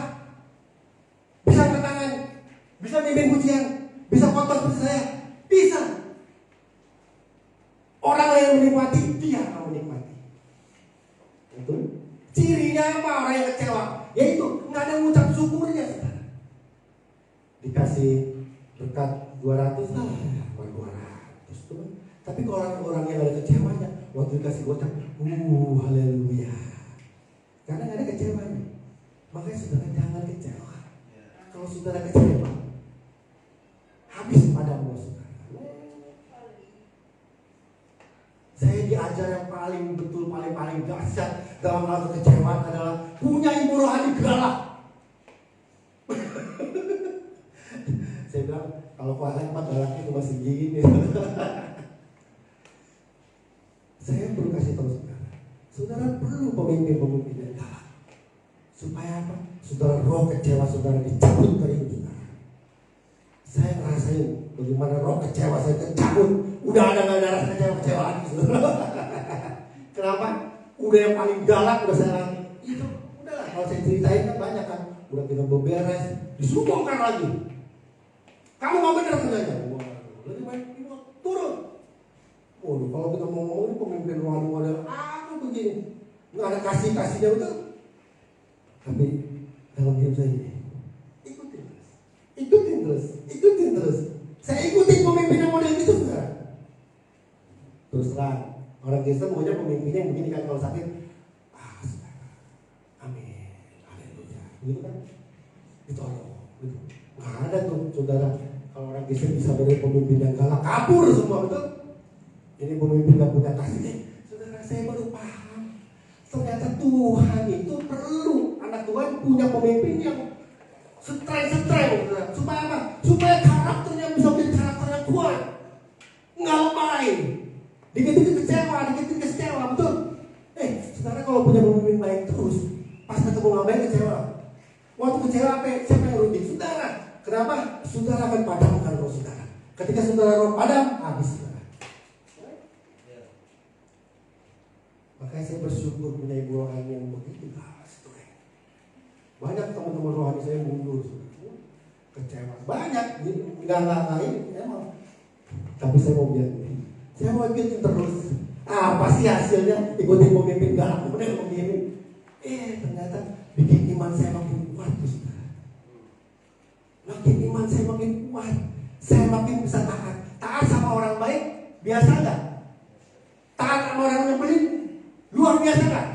bisa angkat tangan, bisa mimpin pujian, bisa khotbah seperti saya, bisa. Orang yang menikmati, dia akan menikmati. Itu cirinya apa orang yang kecewa? Yaitu nggak ada ngucap syukurnya. Dikasih berkat 200 200 tuh. Tapi kalau orang yang ada kecewanya, waktu dikasih gocap, haleluya. Karena nggak ada kecewanya. Makanya saudara jangan kecewa. Kalau saudara kecewa, habis padamu saudara. Saya diajar yang paling betul, paling dahsyat dalam hal kekecewaan adalah punya ibu rohani galak. Saya bilang kalau kualat mah galaknya cuma segini. Saya perlu kasih tahu saudara. Saudara perlu pemimpin yang galak. Supaya apa? Saudara roh kecewa saudara dicabut dari hidup saudara. Saya ngerasain bagaimana roh kecewa saya tercabut. Udah ada nggak ada rasa kecewa lagi saudara. Kenapa? Udah yang paling galak udah saya lagi. Itu udahlah kalau saya ceritain kan banyak kan. Udah kita beberes, disuruh bongkar lagi. Kamu nggak benar kerjanya. Lebih baik turun. Waduh, kalau kita mau ngomong pemimpin rohani model apa begini, nggak ada kasihnya betul. Tapi dalam hidup saya ini, ikutin terus. Saya ikutin pemimpin yang model itu saudara. Terus terang, orang Kristen maunya pemimpinnya yang begini kan kalau sakit, saudara, amin, haleluya, gitu kan, ditolong, gitu. Nggak ada tuh saudara. Kalau orang Kristen bisa dari pemimpin yang galak kabur semua betul. Ini pemimpin gak punya kasih. Saudara saya baru paham. Ternyata Tuhan itu perlu anak Tuhan punya pemimpin yang strength. Supaya apa? Supaya karakternya bisa menjadi karakter yang kuat. Nggak lemah. Dikit-dikit kecewa, betul? Saudara kalau punya pemimpin baik terus, pas ketemu nggak baik kecewa. Waktu kecewa siapa yang rugi? Saudara. Kenapa? Saudara akan padamkan roh saudara. Ketika saudara roh padam, habis saudara. Makanya saya bersyukur punya ibu rohani yang begitu strength. Banyak teman-teman rohani saya mundur, kecewa. Banyak, nggak lain emang. Tapi saya mau bilang, saya mau ikutin terus. Apa sih hasilnya? Ikutin pemimpin galak, kemudian begini. Ternyata bikin iman saya makin kuat, saudara. Makin iman saya makin kuat. Saya makin bisa taat. Taat sama orang baik, biasa nggak? Taat sama orang yang pelit, luar biasa kan?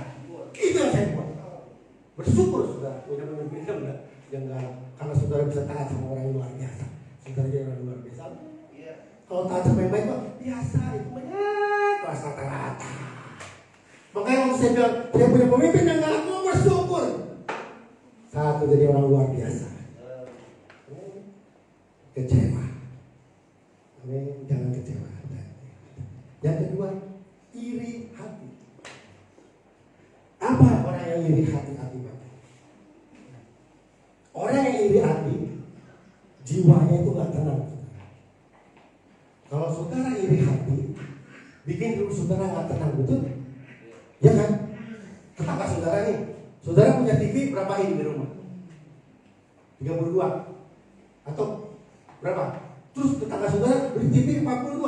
Itu yang saya buat. Bersyukur sudah punya pemimpin yang galak. Karena saudara bisa taat sama orang yang luar biasa. Saudara jadi orang luar biasa. Kalau taat sama yang baik kok biasa. Itu banyak kelas rata-rata. Makanya waktu saya bilang saya punya pemimpin yang galak, bersyukur. Satu, jadi orang luar biasa. Kecewa. Jangan kecewa. Yang kedua, iri hati. Apa orang yang iri hati? Orang yang iri hati, jiwanya itu gak tenang. Kalau saudara iri hati, bikin hidup saudara gak tenang, betul? Ya kan? Tetangga saudara nih, saudara punya TV berapa ini di rumah? 32 atau berapa? Terus tetangga saudara beli TV 42.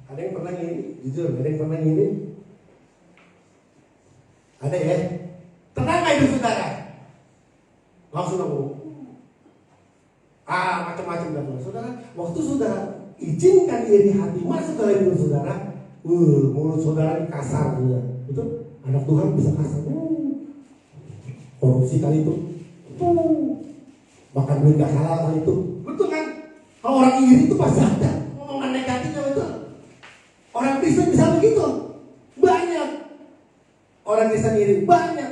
Ada yang pernah ngiri? Jujur, ada yang pernah ngiri? Ada ya? Tenang gak hidup saudara? Langsung aku macam-macam dan saudara. Waktu saudara izinkan iri hati masuk dalam hidup saudara, mulut saudara ini kasar juga, betul? Anak Tuhan bisa kasar, korupsi kali itu, makan duit gak halal kali itu, betul kan? Kalau orang iri itu pasti ada omongan negatifnya, betul? Orang Kristen bisa begitu, banyak. Orang Kristen iri banyak,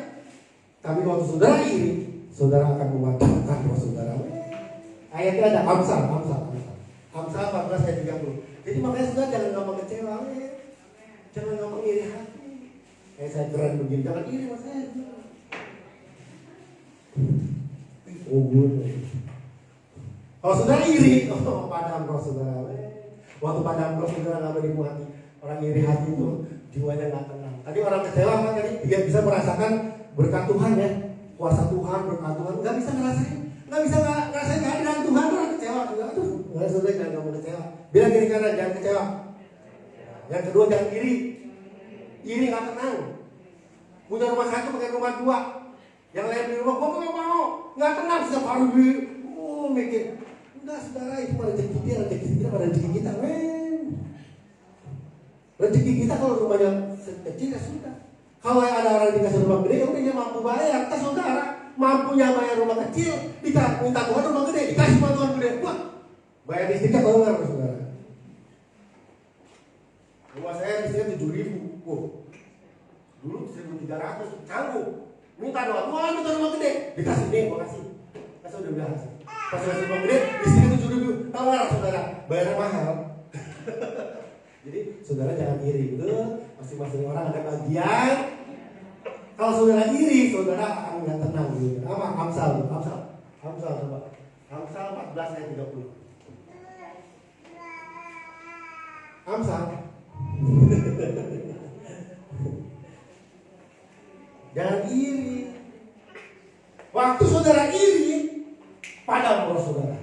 tapi waktu saudara iri, saudara akan mematahkan roh saudara. Ayatnya ada Amsal 14 ayat 30. Jadi makanya saudara jangan gampang kecewa, jangan gampang iri hati. Saya keren begini, jangan iri mas saya. Kalau saudara iri, padam roh saudara. Waktu padam roh saudara nggak menikmati. Orang iri hati itu jiwanya nggak tenang. Tadi orang kecewa kan tadi dia bisa merasakan berkat Tuhan ya. Kuasa Tuhan, berkat Tuhan, nggak bisa ngerasain kehadiran Tuhan, orang kecewa juga. Aduh, nggak saudara jangan ngomong kecewa. Bilang kiri kanan jangan kecewa. Yang kedua jangan iri nggak tenang. Punya rumah satu pakai rumah dua, yang lain di rumah gua nggak mau, nggak tenang setiap hari mikir. Enggak saudara, itu rezeki dia, rezeki kita, rezeki kita kalau rumahnya kecil ya sudah. Kalau ada orang dikasih rumah gede, ya udah dia mampu bayar. Kita saudara mampunya bayar rumah kecil, kita minta Tuhan rumah gede, dikasih Tuhan gede. Wah, bayar listriknya kalau nggak saudara. Rumah saya listriknya 7.000. Dulu 1.300, canggung. Minta doang, wah minta rumah gede, dikasih nih, gua kasih. Kasih udah bilang kasih. Pas kasih rumah gede, listriknya 7.000. Tahu nggak saudara? Bayarnya mahal. Jadi saudara jangan iri, betul? Masing-masing orang ada bagian. Kalau saudara iri, saudara akan nggak tenang gitu. Apa? Amsal coba. Amsal 14 ayat 30. Amsal. Jangan iri. Waktu saudara iri, padam roh saudara.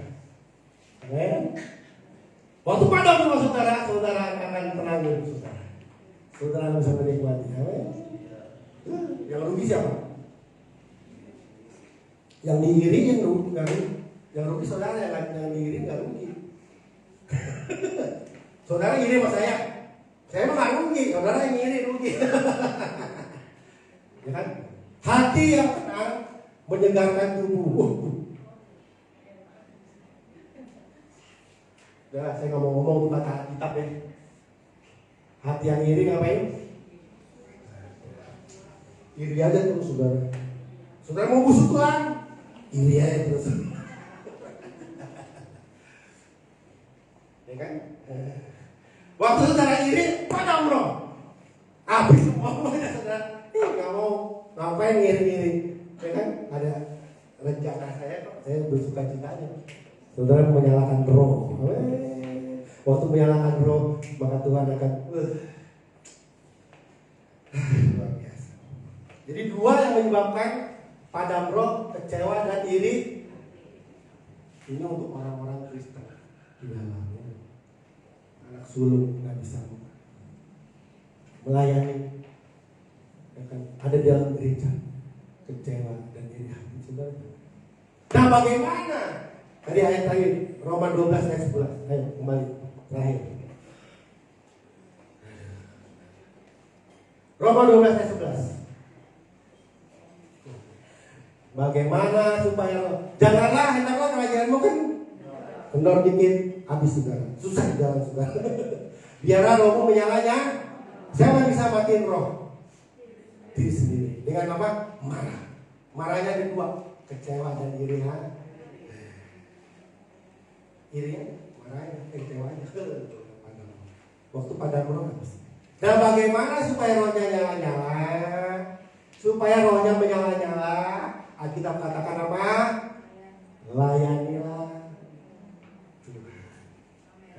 Waktu padam roh saudara, saudara akan tenang hidup saudara. Saudara bisa menikmati. Yang rugi siapa? Yang diiri yang rugi nggak rugi. Yang rugi saudara, yang diiri nggak rugi. Saudara iri sama saya mah nggak rugi. Saudara yang iri rugi. Ya kan? Hati yang tenang menyegarkan tubuh. Udah, saya nggak mau ngomong tentang kata kitab ya. Hati yang iri ngapain? Iri aja terus saudara. Saudara mau busuk Tuhan, iri aja terus. Ya kan? Waktu saudara iri, padam roh. Habis ngomongnya saudara. Nggak mau ngapain ngiri-ngiri. Ya kan? Ada rencana saya bersuka citanya. Saudara menyalakan roh. Waktu menyalakan roh, maka Tuhan akan luar biasa. Jadi dua yang menyebabkan padam roh, kecewa dan iri. Ini untuk orang-orang Kristen di dalamnya. Anak sulung nggak bisa melayani. Ya kan? Ada di dalam gereja kecewa dan iri hati saudara. Nah bagaimana? Tadi ayat terakhir Roma 12 ayat 11. Ayo kembali terakhir. Roma 12 ayat 11. Bagaimana supaya janganlah hendaklah kerajaanmu kan kendor dikit habis saudara. Susah jalan saudara. Biarlah rohmu menyalanya. Siapa bisa matiin roh? diri sendiri. Dengan apa? Marah. Marahnya ada dua, kecewa dan iri. Irinya, marahnya, kecewanya. Waktu padam roh. Dan bagaimana supaya rohnya nyala-nyala? Supaya rohnya menyala-nyala, Alkitab katakan apa? Layanilah Tuhan.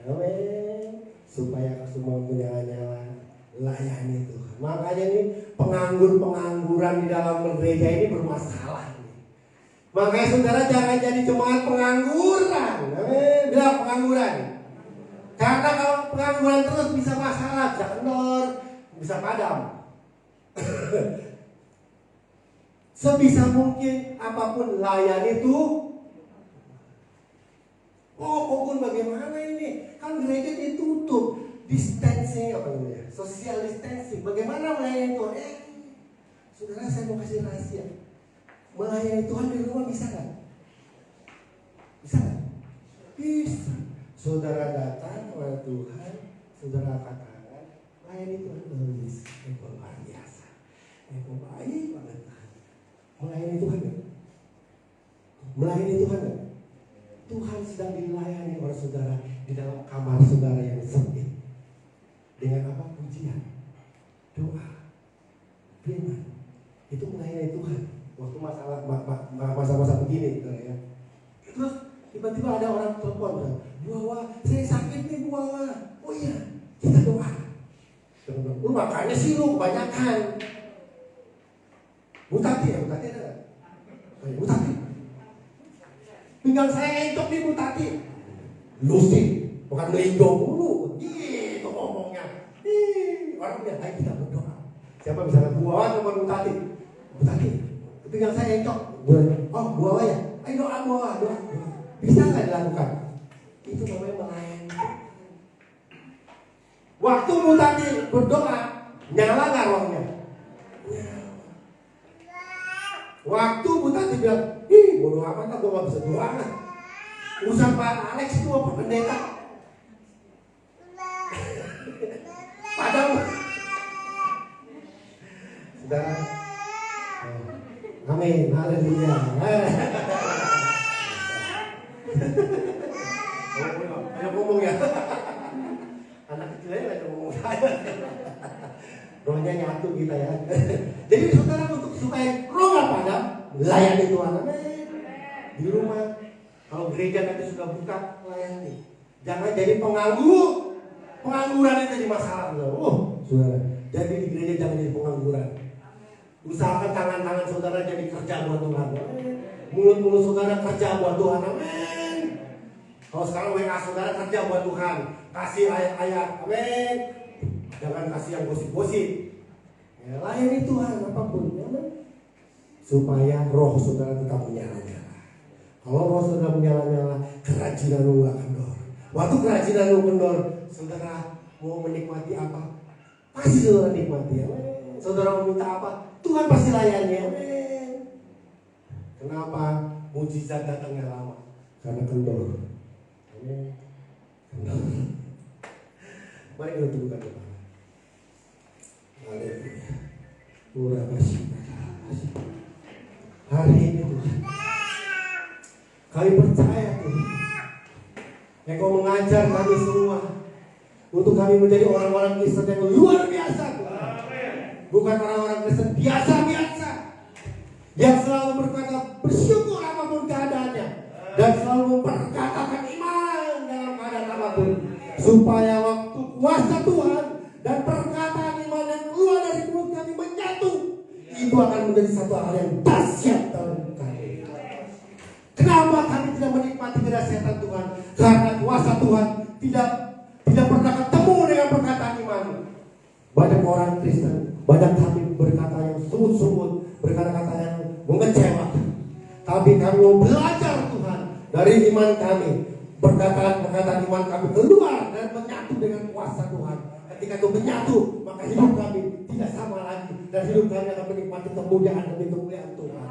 Amin. Supaya semua menyala-nyala, layani Tuhan. Makanya ini pengangguran di dalam gereja ini bermasalah. Makanya saudara jangan jadi jemaat pengangguran. Amin. Bilang pengangguran. Karena kalau pengangguran terus bisa masalah, bisa kendor, bisa padam. Sebisa mungkin apapun layani itu. Oh, pokoknya bagaimana ini? Kan gereja ditutup, distancing apa namanya? Social distancing. Bagaimana melayani Tuhan? Saudara, saya mau kasih rahasia. Melayani Tuhan di rumah bisa nggak? Bisa nggak? Bisa. Saudara datang kepada Tuhan, saudara katakan, melayani Tuhan bisa. Itu luar biasa. Itu baik banget. Melayani Tuhan nggak? Melayani Tuhan nggak? Tuhan sedang dilayani oleh saudara di dalam kamar saudara yang sempit. Dengan apa? Pujian, doa, firman. Itu melayani Tuhan. Waktu masa-masa begini, ya. Terus tiba-tiba ada orang telepon, Bu Hawa, saya sakit nih Bu Hawa. Oh iya, kita doa. Lu makanya sih lu kebanyakan. Bu Tati ya, Bu Tati ada nggak? Bu Tati. Pinggang saya encok nih Bu Tati. Lu sih, bukan melindung dulu. Gitu ngomongnya. Orang bilang, ayo kita berdoa. Siapa misalnya Bu Hawa atau Bu Tati? Bu Tati, pinggang saya encok. Oh Bu Hawa ya? Ayo doa Bu Hawa, doa. Bisa nggak dilakukan? Itu namanya melayani. Waktu Bu Tati berdoa, nyala nggak rohnya? Waktu Bu Tati bilang, bodoh amat, gue gak bisa doa kan. Urusan Pak Alex itu apa pendeta? Padahal saudara, amin, haleluya. Ayo ngomong ya. Anak kecilnya gak ada ngomong saya. Rohnya nyatu kita ya. Jadi saudara, untuk supaya roh gak padam, layani Tuhan. Di rumah, kalau gereja nanti sudah buka, layani. Jangan jadi penganggur. Pengangguran itu jadi masalah. Saudara, jadi di gereja jangan jadi pengangguran. Usahakan tangan-tangan saudara jadi kerja buat Tuhan. Mulut-mulut saudara kerja buat Tuhan. Amin. Kalau sekarang WA saudara kerja buat Tuhan. Kasih ayat-ayat. Amin. Jangan kasih yang gosip-gosip. Ya, layani Tuhan apapun. Amin. Supaya roh saudara tetap menyala-nyala. Kalau roh saudara menyala-nyala, kerajinan lu gak kendor. Waktu kerajinan lu kendor, saudara mau menikmati apa? Pasti saudara nikmati. Amin. Saudara mau minta apa? Tuhan pasti layani. Amin. Kenapa mujizat datangnya lama? Karena kendor. Amin. Kendor. Mari kita tundukkan kepala. Haleluya. Terima kasih. Hari ini Tuhan, kami percaya Tuhan, Engkau mengajar kami semua untuk kami menjadi orang-orang Kristen yang luar biasa Tuhan. Bukan orang-orang Kristen biasa-biasa yang selalu berkata bersyukur apapun keadaannya dan selalu memperkatakan iman dalam keadaan apapun, supaya waktu kuasa Tuhan dan perkataan iman yang keluar dari mulut kami menyatu, itu akan menjadi satu hal yang dahsyat dalam kami. Kenapa kami tidak menikmati kedahsyatan Tuhan? Karena kuasa Tuhan tidak pernah ketemu dengan perkataan iman. Banyak orang Kristen, banyak kami berkata yang sungguh-sungguh, berkata-kata yang mengecewakan. Tapi kami mau belajar Tuhan dari iman kami. Perkataan iman kami keluar dan menyatu dengan kuasa Tuhan. Ketika itu menyatu, maka hidup kami tidak sama lagi. Dan hidup kami akan menikmati kemuliaan demi kemuliaan Tuhan.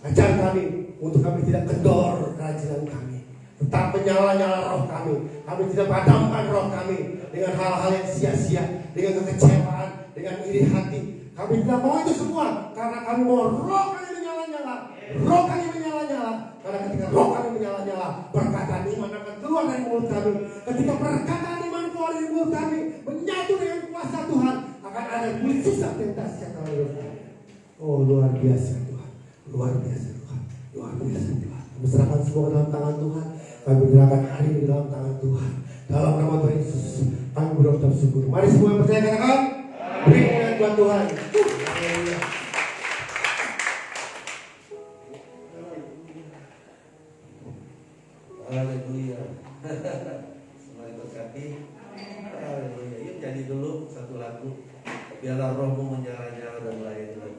Ajar kami untuk kami tidak kendor kerajinan kami. Tetap menyala-nyala roh kami. Kami tidak padamkan roh kami dengan hal-hal yang sia-sia, dengan kekecewaan, dengan iri hati. Kami tidak mau itu semua, karena kami mau roh kami menyala-nyala. Roh kami menyala-nyala, karena ketika roh kami menyala-nyala, perkataan iman akan keluar dari mulut kami. Ketika perkataan iman keluar dari mulut kami, menyatu dengan kuasa Tuhan, akan ada mujizat tentasi yang kami lakukan. Oh, luar biasa Tuhan, luar biasa Tuhan, luar biasa Tuhan. Kami serahkan semua dalam tangan Tuhan. Kami menyerahkan hari ini dalam tangan Tuhan. Dalam nama Tuhan Yesus, kami berucap syukur. Mari semua yang percaya katakan, beri kemuliaan buat Tuhan. Haleluya. Semua diberkati. Haleluya. Yuk jadi dulu satu lagu. Biarlah rohmu menyala-nyala dan melayani Tuhan.